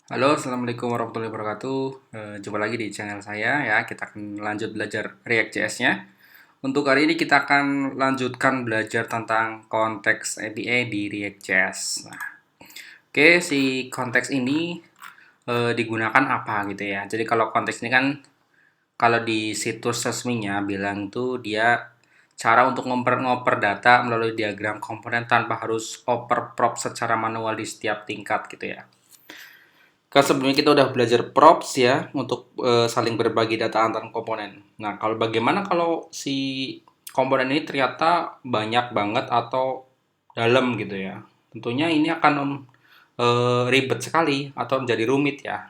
Halo, assalamualaikum warahmatullahi wabarakatuh. Jumpa lagi di channel saya ya. Kita akan lanjut belajar React.js-nya. Untuk hari ini kita akan lanjutkan belajar tentang konteks API di React.js. Nah, oke, si konteks ini digunakan apa gitu ya. Jadi kalau konteks ini kan kalau di situs resminya bilang tuh dia cara untuk ngoper data melalui diagram komponen tanpa harus oper prop secara manual di setiap tingkat gitu ya. Kan sebelumnya kita udah belajar props ya untuk saling berbagi data antar komponen. Nah, kalau bagaimana kalau si komponen ini ternyata banyak banget atau dalam gitu ya. Tentunya ini akan ribet sekali atau menjadi rumit ya.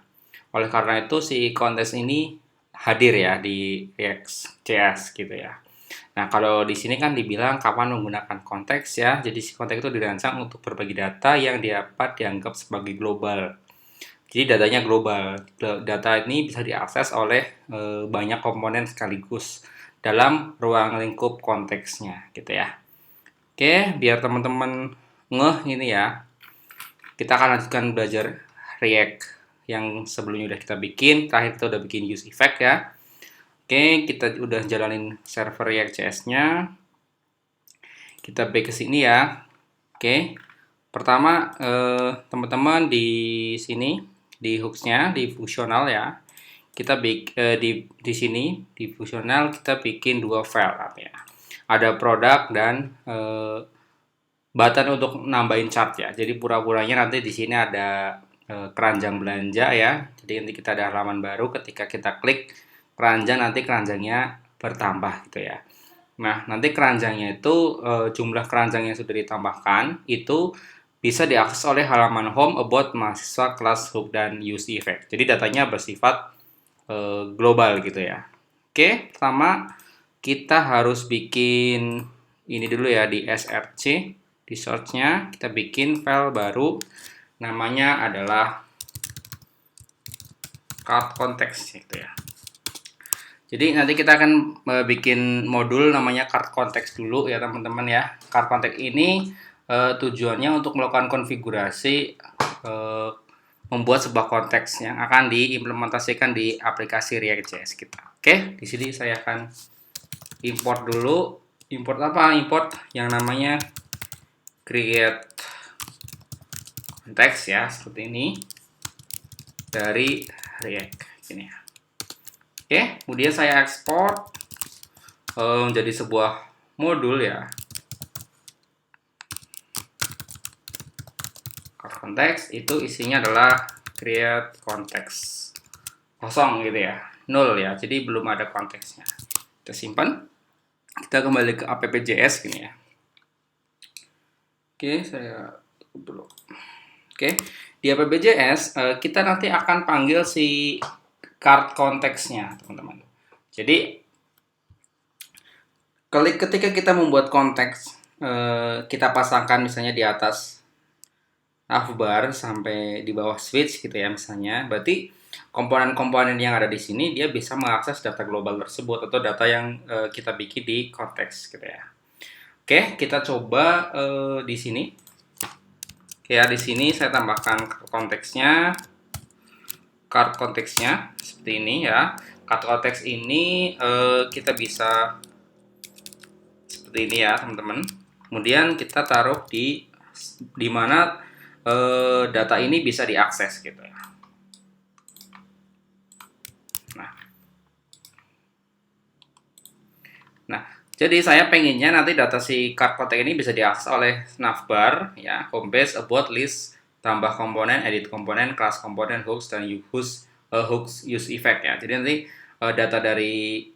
Oleh karena itu si kontes ini hadir ya di React.js gitu ya. Nah, kalau di sini kan dibilang kapan menggunakan konteks ya. Jadi si konteks itu dirancang untuk berbagi data yang dapat dianggap sebagai global. Jadi datanya global. Data ini bisa diakses oleh banyak komponen sekaligus dalam ruang lingkup konteksnya, gitu ya. Oke, biar teman-teman ngeh ini ya, kita akan lanjutkan belajar React yang sebelumnya udah kita bikin. Terakhir kita udah bikin use effect ya. Oke, kita udah jalanin server React.js-nya. Kita back ke sini ya. Oke, pertama teman-teman di sini di hooks-nya di fungsional ya. Kita di sini di fungsional kita bikin dua file artinya. Ada produk dan button untuk nambahin chart ya. Jadi pura-puranya nanti di sini ada keranjang belanja ya. Jadi nanti kita ada halaman baru ketika kita klik keranjang nanti keranjangnya bertambah gitu ya. Nah, nanti keranjangnya itu jumlah keranjang yang sudah ditambahkan itu bisa diakses oleh halaman home about mahasiswa kelas hook dan use effect. Jadi datanya bersifat global gitu ya. Oke, pertama kita harus bikin ini dulu ya di src, di search-nya kita bikin file baru namanya adalah card context gitu ya. Jadi nanti kita akan bikin modul namanya card context dulu ya teman-teman ya. Card context ini tujuannya untuk melakukan konfigurasi membuat sebuah konteks yang akan diimplementasikan di aplikasi React.js kita. Oke, di sini saya akan import dulu. Import apa? Import yang namanya create context ya, seperti ini dari React ini ya. Oke, kemudian saya ekspor menjadi sebuah modul ya. Konteks itu isinya adalah create context kosong gitu ya, nol ya, jadi belum ada konteksnya. Kita simpan, kita kembali ke app.js gini ya. Oke, saya tutup dulu. Oke, di app.js kita nanti akan panggil si card konteksnya teman-teman. Jadi ketika kita membuat konteks kita pasangkan misalnya di atas navbar sampai di bawah switch gitu ya misalnya, berarti komponen-komponen yang ada di sini dia bisa mengakses data global tersebut atau data yang kita bikin di konteks gitu ya. Oke, kita coba di sini. Ya, di sini saya tambahkan konteksnya, card konteksnya seperti ini ya. Card konteks ini kita bisa seperti ini ya teman-teman. Kemudian kita taruh di mana data ini bisa diakses gitu ya. Nah, jadi saya pengennya nanti data si card context ini bisa diakses oleh navbar ya, homepage, about, list, tambah komponen, edit komponen, class komponen, hooks dan hooks use effect ya. Jadi nanti data dari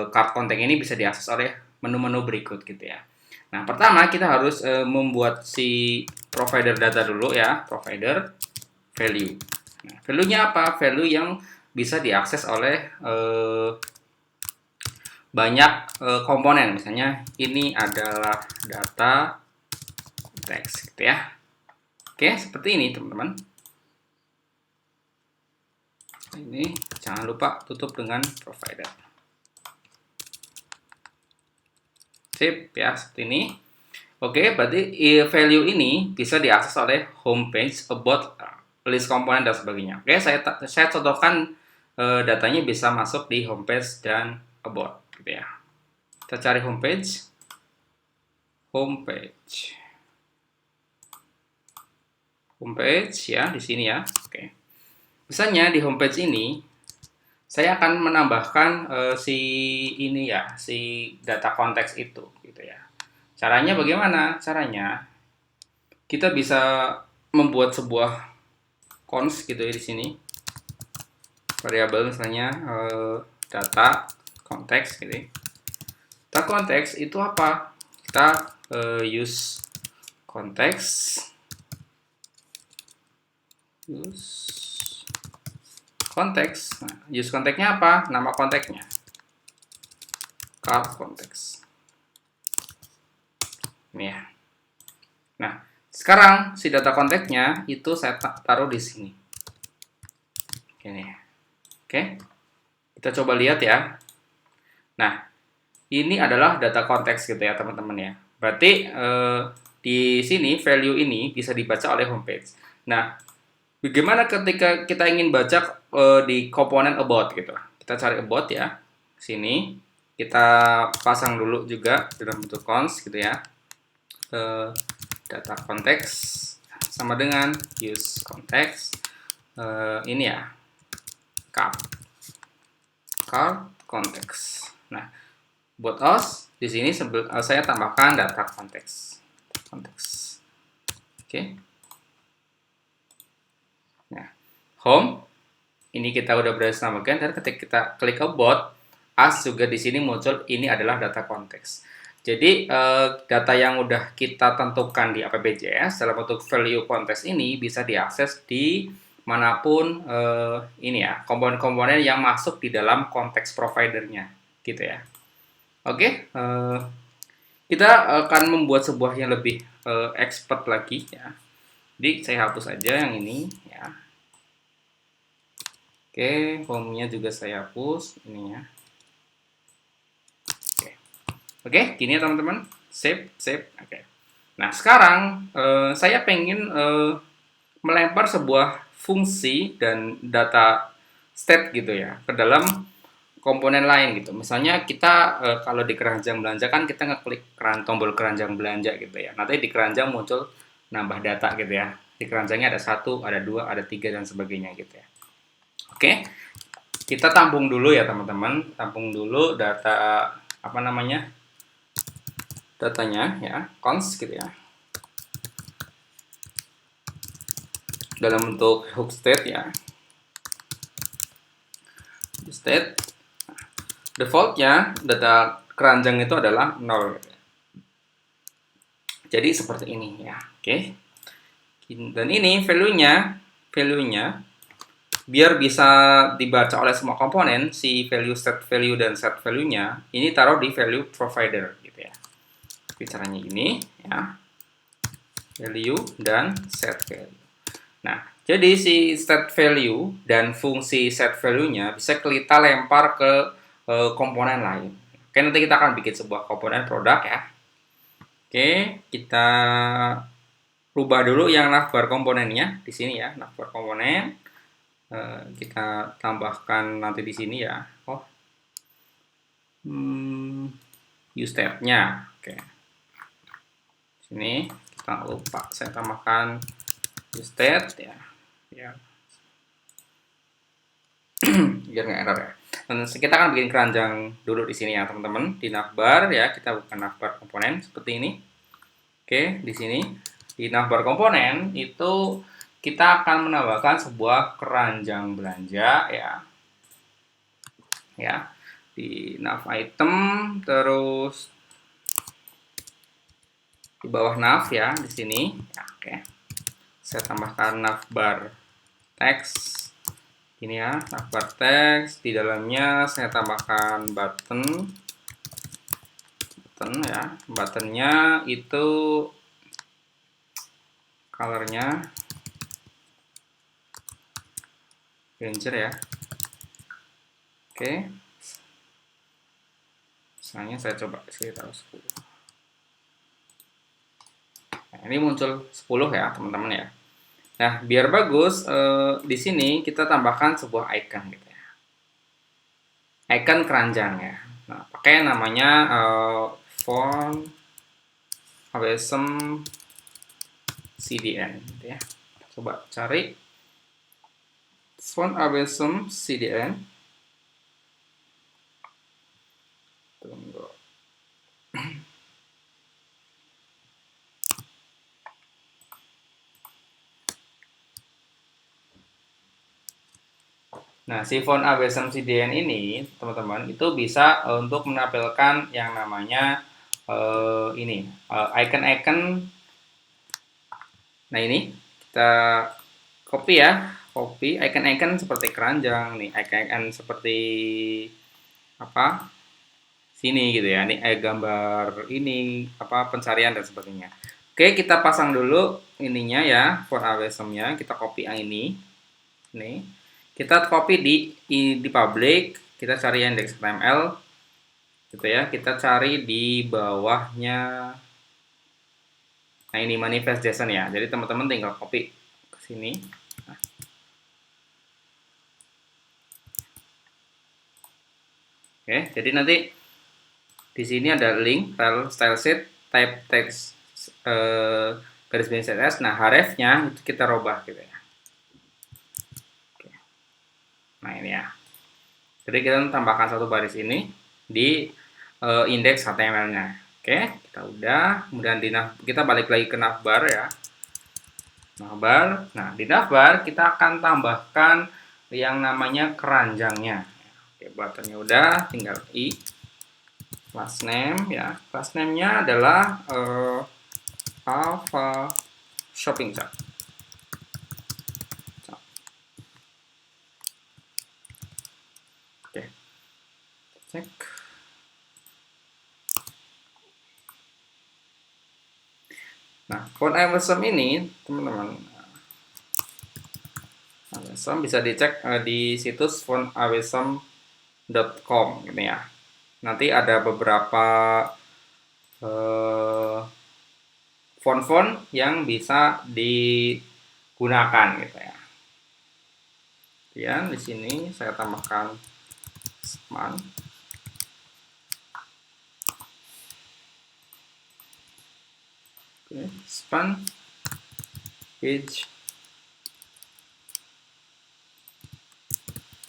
card context ini bisa diakses oleh menu-menu berikut gitu ya. Nah, pertama kita harus membuat si provider data dulu ya, provider value. Nah, value-nya apa? Value yang bisa diakses oleh banyak komponen. Misalnya ini adalah data teks gitu ya. Oke, seperti ini teman-teman. Ini jangan lupa tutup dengan provider. Sip ya, seperti ini. Oke, berarti value ini bisa diakses oleh homepage, about, list komponen dan sebagainya. Oke, saya contohkan datanya bisa masuk di homepage dan about gitu ya. Kita cari homepage ya di sini ya. Oke. Misalnya di homepage ini saya akan menambahkan si ini ya, si data konteks itu gitu ya. Caranya bagaimana? Caranya kita bisa membuat sebuah cons gitu ya di sini. Variabel misalnya data konteks gitu ya. Data konteks itu apa? Kita use konteks Nah, use konteksnya apa? Nama konteksnya card konteks ini ya. Nah, sekarang si data konteksnya itu saya taruh di sini. Ini. Oke. Kita coba lihat ya. Nah, ini adalah data konteks gitu ya, teman-teman ya. Berarti di sini value ini bisa dibaca oleh homepage. Nah, bagaimana ketika kita ingin baca di komponen about gitu? Kita cari about ya. Sini kita pasang dulu juga dalam bentuk cons gitu ya. Data konteks sama dengan use konteks ini ya. Card konteks. Nah, buat os di sini saya tambahkan data konteks. Oke. Nah, home ini kita udah berhasil namakan, dan ketika kita klik about, as juga di sini muncul ini adalah data konteks. Jadi data yang udah kita tentukan di AppJS dalam bentuk value konteks ini bisa diakses di manapun ini ya, komponen-komponen yang masuk di dalam konteks providernya gitu ya. Oke, kita akan membuat sebuah yang lebih expert lagi ya. Jadi saya hapus aja yang ini ya. Oke, home-nya juga saya hapus ininya. Oke, gini ya teman-teman. Save. Oke. Nah, sekarang saya pengen melempar sebuah fungsi dan data state gitu ya ke dalam komponen lain gitu. Misalnya kita kalau di keranjang belanja kan kita ngeklik tombol keranjang belanja gitu ya. Nanti di keranjang muncul nambah data gitu ya. Di keranjangnya ada 1, ada 2, ada 3 dan sebagainya gitu ya. Oke. Kita tampung dulu ya teman-teman. Tampung dulu data apa namanya? Datanya ya, cons gitu ya. Dalam bentuk hook state ya. State defaultnya data keranjang itu adalah 0. Jadi seperti ini ya. Oke. Dan ini value-nya biar bisa dibaca oleh semua komponen, si value set value dan set value-nya ini taruh di value provider gitu ya. Caranya ini ya. Value dan set value. Nah, jadi si set value dan fungsi set value-nya bisa kita lempar ke komponen lain. Oke, nanti kita akan bikin sebuah komponen produk ya. Oke, kita rubah dulu yang navbar komponennya di sini ya, navbar komponen. Kita tambahkan nanti di sini ya. Use tab-nya. Oke. Sini kita lupa saya tambahkan use tab ya. Biar nggak error ya. Dan kita akan bikin keranjang dulu di sini ya teman-teman, di navbar ya, kita buka navbar komponen seperti ini. Oke, di sini di navbar komponen itu kita akan menambahkan sebuah keranjang belanja ya di nav item, terus di bawah nav ya di sini ya. Oke, saya tambahkan navbar text ini ya, navbar text. Di dalamnya saya tambahkan button ya. Buttonnya itu colornya ranger ya. Oke, misalnya saya coba taruh 10. Nah, ini muncul 10 ya teman-teman ya. Nah, biar bagus, di sini kita tambahkan sebuah icon gitu ya. Icon keranjang ya. Nah, pakai namanya font awesome CDN gitu ya. Coba cari font awesome CDN. Tunggu. Nah, si font awesome CDN ini, teman-teman, itu bisa untuk menampilkan yang namanya ini icon-icon. Nah, ini kita copy ya, copy icon-icon seperti keranjang nih, icon-icon seperti apa? Sini gitu ya. Nih gambar ini apa pencarian dan sebagainya. Oke, kita pasang dulu ininya ya, font awesome-nya. Kita copy yang ini. Nih. Kita copy di public, kita cari index HTML gitu ya. Kita cari di bawahnya. Nah, ini manifest JSON ya. Jadi teman-teman tinggal copy ke sini. Nah, oke, jadi nanti di sini ada link style sheet type text garis miring CSS. Nah, href-nya itu kita robah gitu ya. Oke. Nah, ini ya. Jadi kita tambahkan satu baris ini di indeks HTML-nya. Oke, kita udah. Kemudian kita balik lagi ke navbar ya. Navbar. Nah, di navbar kita akan tambahkan yang namanya keranjangnya. Oke, buttonnya udah, tinggal class name ya. Class name-nya adalah Alpha Shopping Cart. Oke, cek. Nah, font awesome ini, teman-teman, awesome bisa dicek di situs fontawesome.com gitu ya. Nanti ada beberapa font-font yang bisa digunakan gitu ya. Kemudian di sini saya tambahkan span. Oke, span page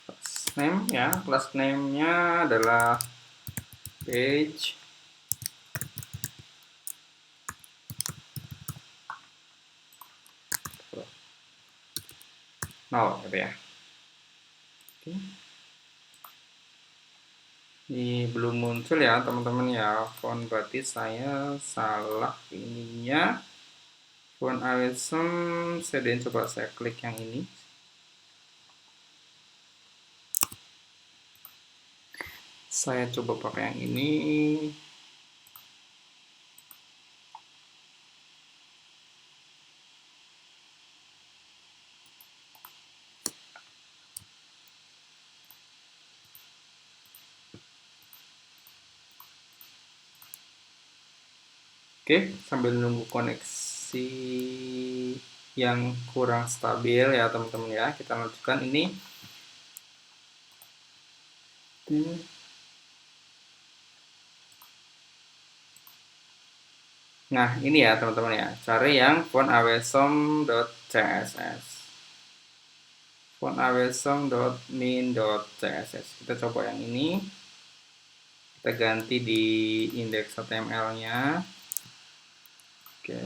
class name ya. Class name-nya adalah page nol gitu ya. Oke. Ini belum muncul ya teman-teman ya, font berarti saya salah ininya. Font awesome, saya coba saya klik yang ini. Saya coba pakai yang ini. Oke, sambil nunggu koneksi yang kurang stabil ya teman-teman ya, kita lanjutkan ini. Nah, ini ya teman-teman ya, cari yang font awesome.css. Font awesome.min.css. Kita coba yang ini. Kita ganti di indeks HTML-nya. Oke.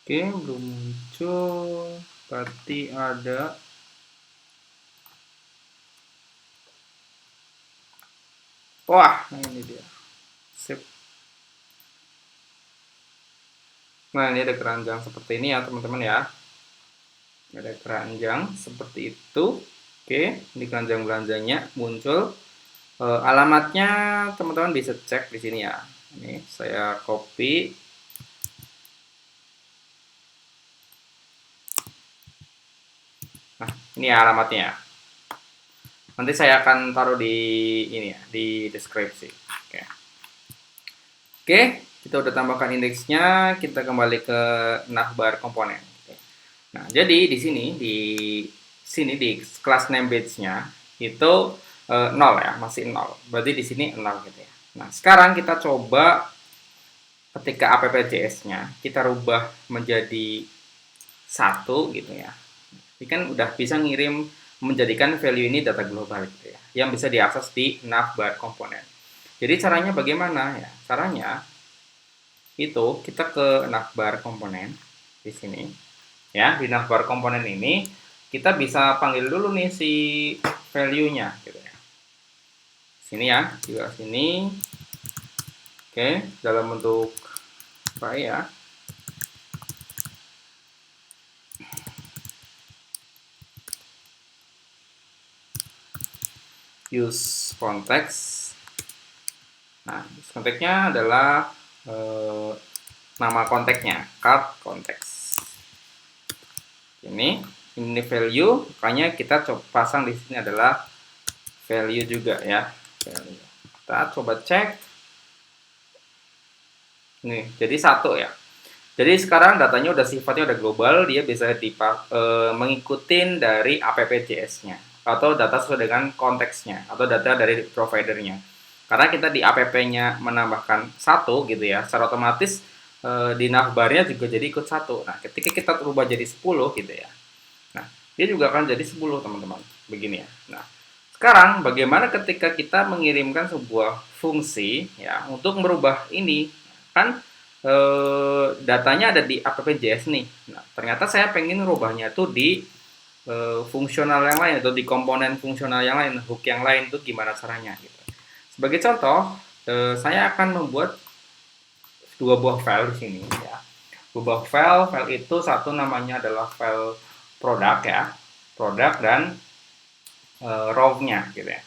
Oke, belum muncul. Berarti ada. Wah, nah ini dia. Sip. Nah, ini ada keranjang seperti ini ya, teman-teman ya. Ada keranjang seperti itu. Oke, di keranjang belanjanya muncul. Alamatnya teman-teman bisa cek di sini ya. Ini saya copy. Nah, ini ya alamatnya. Nanti saya akan taruh di ini ya, di deskripsi. Oke. Oke, kita udah tambahkan indeksnya, kita kembali ke navbar komponen. Nah, jadi di class name badge-nya itu 0 ya, masih 0. Berarti di sini 0 gitu ya. Nah, sekarang kita coba ketika app.js-nya kita rubah menjadi 1 gitu ya. Ini kan udah bisa ngirim menjadikan value ini data global gitu ya, yang bisa diakses di navbar komponen. Jadi caranya bagaimana ya? Caranya itu kita ke navbar komponen di sini ya. Di navbar komponen ini kita bisa panggil dulu nih si value-nya gitu ya. Sini ya, di sini. Oke, dalam bentuk apa ya? Use context. Nah, konteksnya adalah nama konteksnya, card context. Ini value, makanya kita coba pasang di sini adalah value juga ya. Value. Kita coba cek. Nih, jadi 1 ya. Jadi sekarang datanya udah sifatnya udah global, dia bisa mengikuti dari app.js-nya atau data sesuai dengan konteksnya atau data dari providernya. Karena kita di app-nya menambahkan 1 gitu ya, secara otomatis di navbarnya juga jadi ikut 1. Nah, ketika kita berubah jadi 10 gitu ya. Nah, dia juga akan jadi 10 teman-teman. Begini ya. Nah, sekarang bagaimana ketika kita mengirimkan sebuah fungsi ya untuk merubah ini? Kan datanya ada di app.js nih. Nah, ternyata saya pengen merubahnya tuh di fungsional yang lain atau di komponen fungsional yang lain, hook yang lain tuh gimana caranya gitu. Sebagai contoh, saya akan membuat dua buah file di sini ya. Dua buah file itu satu namanya adalah file produk ya, produk dan raw-nya gitu ya.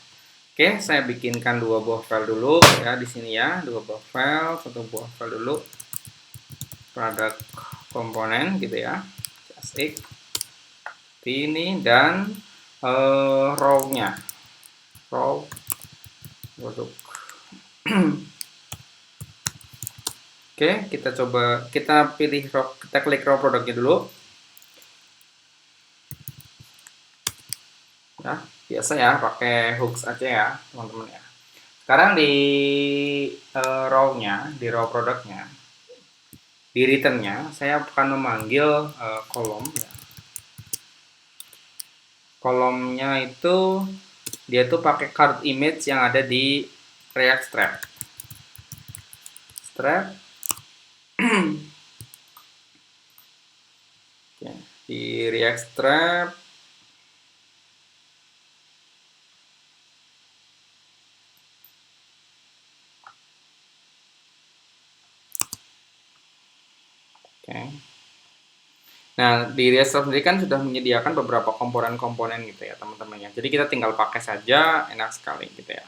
Oke, saya bikinkan dua buah file dulu ya di sini ya, dua buah file, satu buah file dulu produk komponen gitu ya, CSX ini dan raw-nya, raw produk. Oke, kita coba kita pilih raw, kita klik raw produknya dulu. Ya, biasa ya pakai hooks aja ya teman-teman ya. Sekarang di raw-nya, di raw produknya, di return-nya saya akan memanggil kolom ya. Kolomnya itu dia tuh pakai card image yang ada di React Strap. Di React Strap Nah, di React Strap sendiri kan sudah menyediakan beberapa komponen-komponen gitu ya, teman-teman ya. Jadi kita tinggal pakai saja, enak sekali gitu ya.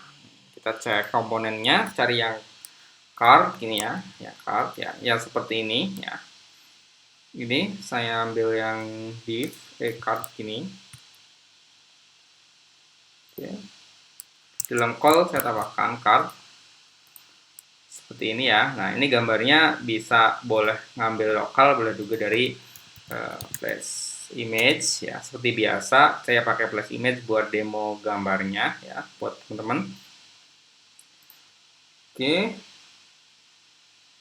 Kita cek komponennya, cari yang card gini ya, card ya, yang seperti ini ya. Ini saya ambil yang div card gini. Oke. Dalam call saya tambahkan card seperti ini ya. Nah, ini gambarnya bisa boleh ngambil lokal, boleh juga dari flash image ya. Seperti biasa, saya pakai flash image buat demo gambarnya ya, buat teman-teman. Oke.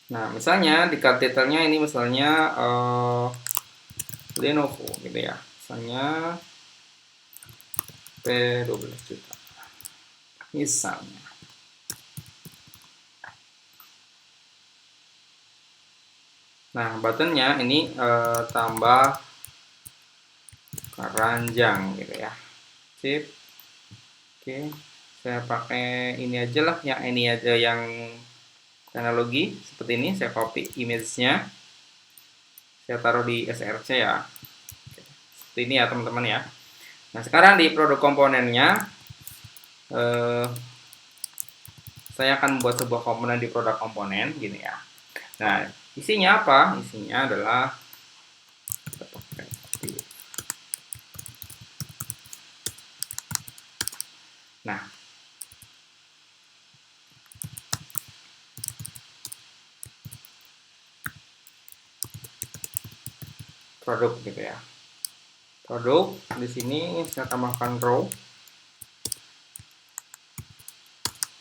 Nah, misalnya di card detailnya ini misalnya Lenovo gitu ya. Misalnya P12 juta. Misalnya. Nah, buttonnya ini tambah keranjang gitu ya. Sip. Oke, saya pakai ini aja lah, yang ini aja yang analogi seperti ini. Saya copy image-nya. Saya taruh di SRC ya. Seperti ini ya teman-teman ya. Nah sekarang di produk komponennya, saya akan membuat sebuah komponen di produk komponen gini ya. Nah isinya apa? Isinya adalah nah produk gitu ya. Produk di sini saya tambahkan row.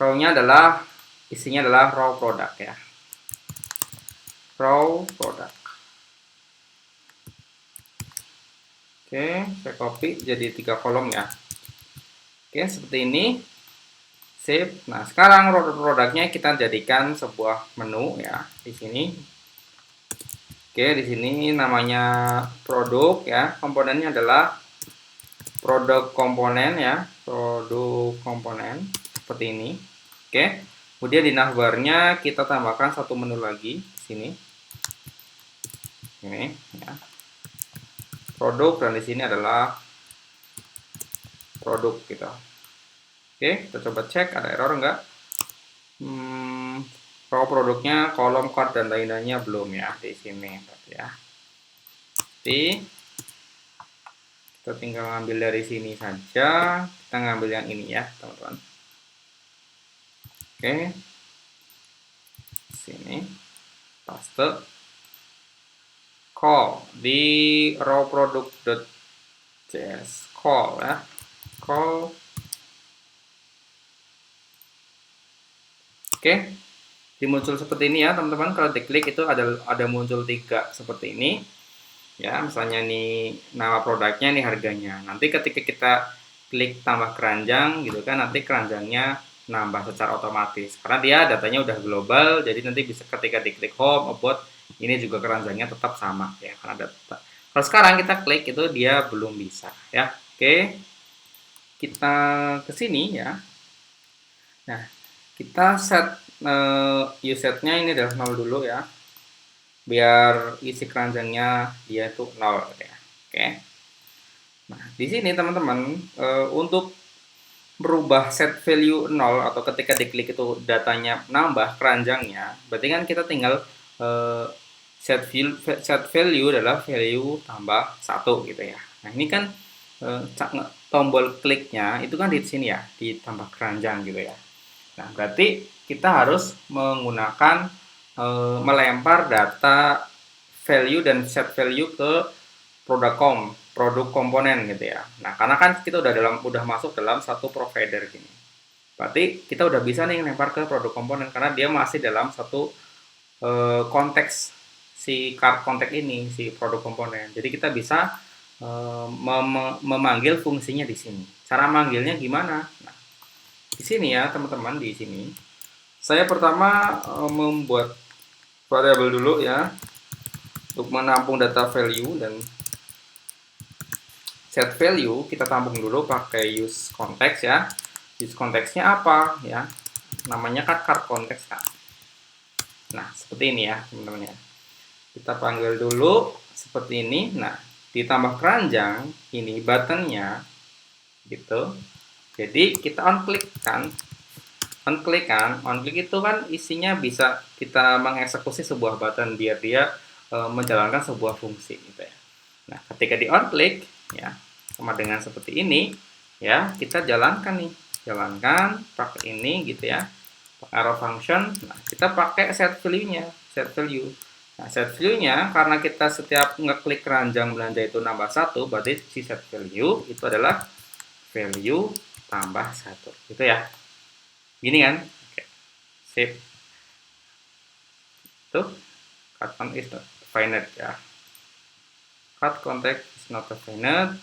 Row-nya adalah isinya adalah raw product ya. Raw product. Oke, saya copy jadi 3 kolom ya. Oke, seperti ini. Save. Nah, sekarang raw produknya kita jadikan sebuah menu ya di sini. Oke, di sini namanya produk ya. Komponennya adalah produk komponen ya. Produk komponen seperti ini. Oke. Kemudian di navbarnya kita tambahkan satu menu lagi di sini. Ini ya. Produk dan di sini adalah produk gitu. Oke, kita coba cek ada error enggak. Raw produknya kolom card dan lain-lainnya belum ya di sini ya. Jadi kita tinggal ngambil dari sini saja. Kita ngambil yang ini ya teman-teman. Oke, sini paste call di raw product.js call ya, call. Oke, dimuncul seperti ini ya teman-teman. Kalau diklik itu ada muncul 3 seperti ini ya. Misalnya nih nama produknya, nih harganya. Nanti ketika kita klik tambah keranjang gitu kan, nanti keranjangnya nambah secara otomatis karena dia datanya udah global. Jadi nanti bisa ketika diklik home about ini juga keranjangnya tetap sama ya karena data. Kalau sekarang kita klik itu dia belum bisa ya. Oke, kita ke sini ya. Nah, kita set usetnya ini adalah 0 dulu ya, biar isi keranjangnya dia itu 0 ya. Oke. Nah, di sini teman-teman untuk berubah set value 0 atau ketika diklik itu datanya nambah keranjangnya, berarti kan kita tinggal set value adalah value tambah 1 gitu ya. Nah, ini kan tombol kliknya itu kan di sini ya, ditambah keranjang gitu ya. Nah, berarti kita harus menggunakan melempar data value dan set value ke produk komponen gitu ya. Nah, karena kan kita udah masuk dalam satu provider gini. Berarti kita udah bisa nih lempar ke produk komponen karena dia masih dalam satu konteks si card contact ini, si produk komponen. Jadi kita bisa memanggil fungsinya di sini. Cara manggilnya gimana? Nah, di sini ya teman-teman, di sini saya pertama membuat variabel dulu ya untuk menampung data value, dan set value kita tampung dulu pakai use context ya. Use konteksnya apa ya, namanya kan card context kan. Nah seperti ini ya teman-teman ya, kita panggil dulu seperti ini. Nah ditambah keranjang ini buttonnya gitu. Jadi kita on click itu kan isinya bisa kita mengeksekusi sebuah button biar dia menjalankan sebuah fungsi gitu ya. Nah, ketika di on click ya sama dengan seperti ini ya, kita jalankan pakai ini gitu ya, arrow function. Nah, kita pakai set value. Nah, set value-nya karena kita setiap ngeklik keranjang belanja itu nambah 1, berarti si set value itu adalah value tambah 1 gitu ya. Gini kan? Oke. Save. Tuh, cut contact is not defined ya. Cut contact is not defined.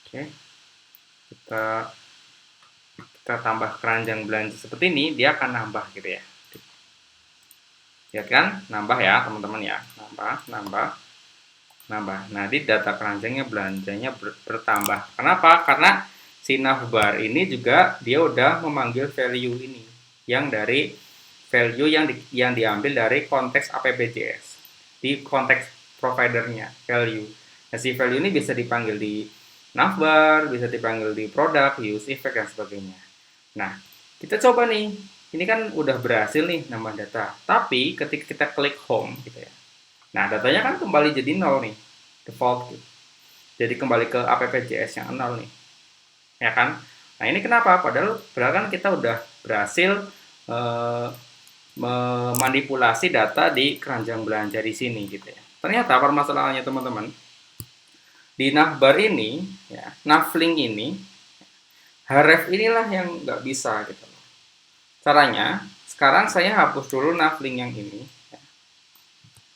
Oke. Kita tambah keranjang belanja seperti ini, dia akan nambah gitu ya. Lihat kan? Nambah ya, teman-teman ya. Nambah. Nah, di data keranjangnya belanjanya bertambah. Kenapa? Karena si navbar ini juga dia udah memanggil value ini yang dari value yang diambil dari konteks AppJS di konteks providernya value. Nah, si value ini bisa dipanggil di navbar, bisa dipanggil di product, use effect dan sebagainya. Nah, kita coba nih. Ini kan udah berhasil nih nambah data. Tapi ketika kita klik home gitu ya. Nah, datanya kan kembali jadi nol nih. Default gitu. Jadi kembali ke AppJS yang nol nih. Ya kan? Nah, ini kenapa? Padahal kan kita udah berhasil memanipulasi data di keranjang belanja di sini gitu ya. Ternyata permasalahannya teman-teman, di navbar ini, ya, navlink ini, href inilah yang nggak bisa gitu. Caranya, sekarang saya hapus dulu navlink yang ini, ya.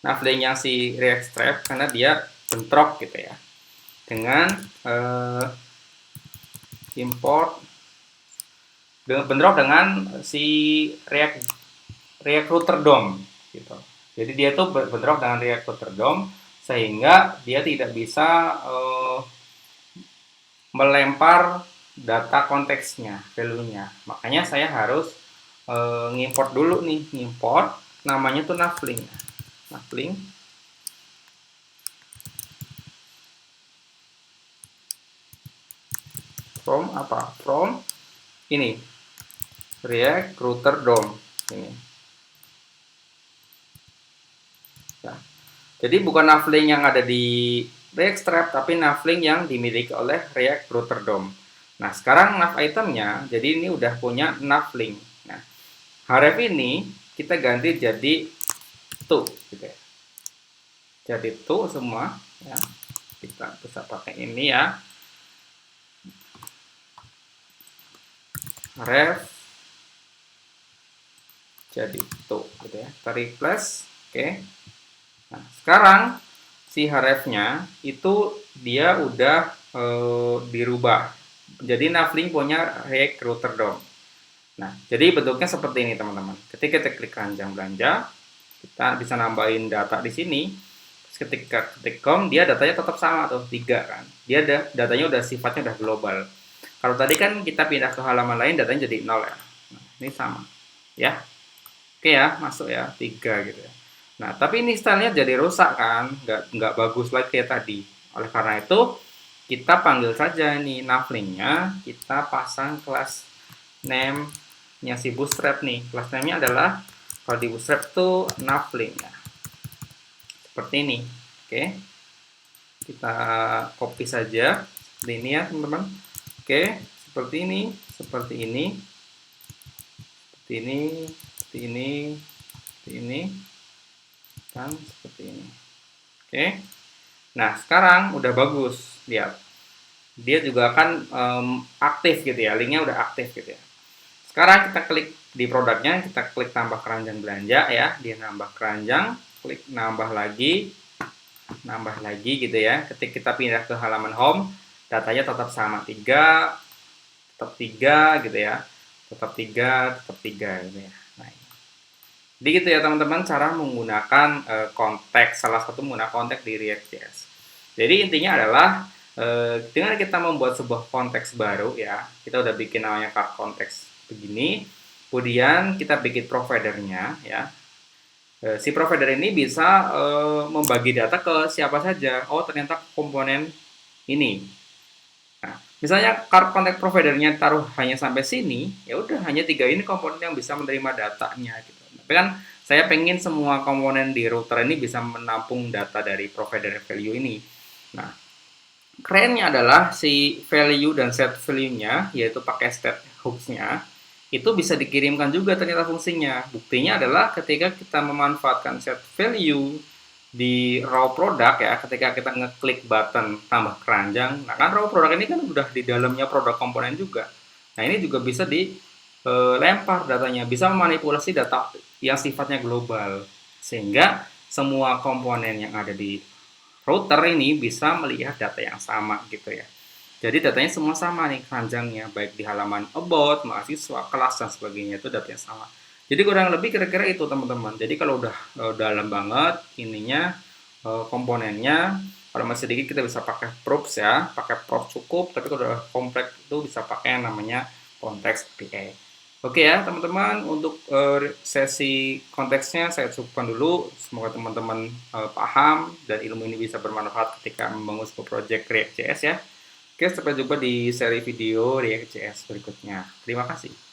Navlink yang si React Strap karena dia bentrok gitu ya, dengan import bentrok dengan si React Router DOM gitu. Jadi dia tuh bentrok dengan React Router DOM sehingga dia tidak bisa melempar data konteksnya, value-nya. Makanya saya harus ngimport dulu nih, ngimport namanya tuh navlink. Navlink from apa? From ini React Router DOM ini. Nah, jadi bukan navlink yang ada di React Strap, tapi navlink yang dimiliki oleh React Router DOM. Nah, sekarang nav itemnya, jadi ini udah punya navlink. Nah, href ini kita ganti jadi to, gitu ya. Jadi to semua, ya. Kita bisa pakai ini ya. Href jadi to, gitu ya. Kita replace, oke. Nah, sekarang si href-nya itu dia udah dirubah. Jadi navlink punya React Router DOM. Nah, jadi bentuknya seperti ini teman-teman. Ketika kita klik keranjang belanja, kita bisa nambahin data di sini. Ketika ketik com, dia datanya tetap sama tuh, 3 kan. Dia datanya udah sifatnya udah global. Kalau tadi kan kita pindah ke halaman lain, datanya jadi 0 ya. Nah, ini sama. Ya. Oke ya, masuk ya, 3 gitu ya. Nah, tapi ini stylenya jadi rusak kan, nggak bagus lagi kayak tadi. Oleh karena itu, kita panggil saja nih navlinknya, kita pasang kelas name-nya si bootstrap nih. Kelas name-nya adalah, kalau di bootstrap tuh navlink ya. Seperti ini, oke. Kita copy saja, seperti ini ya teman-teman. Oke, seperti ini, seperti ini, seperti ini, seperti ini, seperti ini. Dan seperti ini. Oke. Nah, sekarang udah bagus. Lihat. Dia juga akan aktif gitu ya. Linknya udah aktif gitu ya. Sekarang kita klik di produknya, kita klik tambah keranjang belanja ya. Dia nambah keranjang, klik nambah lagi gitu ya. Ketika kita pindah ke halaman home, datanya tetap sama 3, tetap 3 gitu ya. Tetap 3, tetap 3 gitu ya. Jadi gitu ya teman-teman, cara menggunakan konteks, salah satu menggunakan konteks di React.js. Jadi intinya adalah dengan kita membuat sebuah konteks baru ya, kita udah bikin namanya card konteks begini, kemudian kita bikin providernya ya. Si provider ini bisa membagi data ke siapa saja. Oh ternyata komponen ini. Nah, misalnya card konteks providernya taruh hanya sampai sini, ya udah hanya 3 ini komponen yang bisa menerima datanya gitu. Tapi kan saya pengen semua komponen di router ini bisa menampung data dari provider value ini. Nah, kerennya adalah si value dan set value-nya, yaitu pakai state hooks-nya, itu bisa dikirimkan juga ternyata fungsinya. Buktinya adalah ketika kita memanfaatkan set value di raw product ya, ketika kita ngeklik button tambah keranjang, nah kan raw product ini kan udah di dalamnya produk komponen juga. Nah ini juga bisa dilempar datanya, bisa memanipulasi data yang sifatnya global, sehingga semua komponen yang ada di router ini bisa melihat data yang sama gitu ya. Jadi datanya semua sama nih keranjangnya, baik di halaman about, mahasiswa, kelas dan sebagainya, itu datanya sama. Jadi kurang lebih kira-kira itu teman-teman. Jadi kalau udah dalam banget ininya komponennya, Kalau masih sedikit kita bisa pakai props ya, pakai props cukup, tapi kalau udah kompleks itu bisa pakai yang namanya konteks API. Oke ya teman-teman, untuk sesi konteksnya saya cukupkan dulu. Semoga teman-teman paham dan ilmu ini bisa bermanfaat ketika membangun sebuah project React.js ya. Oke, sampai jumpa di seri video React.js berikutnya. Terima kasih.